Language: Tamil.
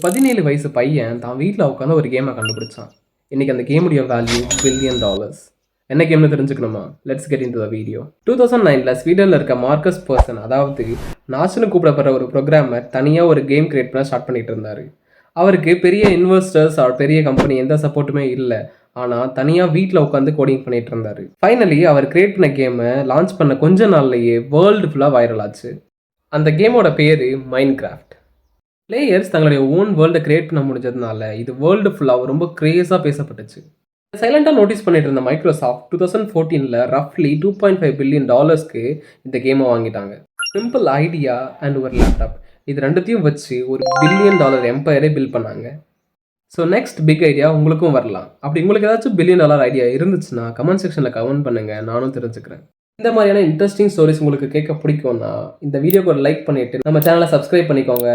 17 வயசு பையன் தான் வீட்டில் உட்காந்து ஒரு கேமை கண்டுபிடிச்சான். இன்னைக்கு அந்த கேமுடைய வேல்யூ $1 பில்லியன். என்ன கேம்னு தெரிஞ்சுக்கணுமா? Let's get into the video. 2009ல் ஸ்வீடனில் இருக்க மார்க்கஸ் பர்சன், அதாவது நாச்சுன்னு கூப்பிடப்படுற ஒரு ப்ரோக்ராமர், தனியாக ஒரு கேம் கிரியேட் பண்ண ஸ்டார்ட் பண்ணிட்டு இருந்தார். அவருக்கு பெரிய இன்வெஸ்டர்ஸ் ஆர் பெரிய கம்பெனி எந்த சப்போர்ட்டுமே இல்லை. ஆனால் தனியாக வீட்டில் உட்காந்து கோடிங் பண்ணிட்டு இருந்தார். ஃபைனலி அவர் கிரியேட் பண்ண கேமை லான்ச் பண்ண கொஞ்ச நாள்லயே வேர்ல்டு ஃபுல்லாக வைரல் ஆச்சு. அந்த கேமோட பேர் மைன்கிராஃப்ட். பிளேயர்ஸ் தங்களுடைய ஓன் வேர்ல்டை கிரியேட் பண்ண முடிஞ்சதுனால இது வேர்ல்டு ஃபுல்லாக ரொம்ப கிரேஸாக பேசப்பட்டுச்சு. சைலண்டாக நோட்டீஸ் பண்ணிட்டு இருந்த மைக்ரோசாஃப்ட் 2014ல் ரஃப்லி $2.5 பில்லியன் இந்த கேமை வாங்கிட்டாங்க. சிம்பிள் ஐடியா அண்ட் ஒரு லேப்டாப், இது ரெண்டுத்தையும் வச்சு ஒரு $1 பில்லியன் எம்பையரே பில்ட் பண்ணாங்க. ஸோ நெக்ஸ்ட் பிக் ஐடியா உங்களுக்கும் வரலாம். அப்படி உங்களுக்கு ஏதாச்சும் $1 பில்லியன் ஐடியா இருந்துச்சுன்னா கமெண்ட் செக்ஷனில் கமெண்ட் பண்ணுங்கள், நானும் தெரிஞ்சுக்கிறேன். இந்த மாதிரியான இன்ட்ரெஸ்டிங் ஸ்டோரிஸ் உங்களுக்கு கேட்க பிடிக்கும்னா இந்த வீடியோக்கு ஒரு லைக் பண்ணிவிட்டு நம்ம சேனலை சப்ஸ்கிரைப் பண்ணிக்கோங்க.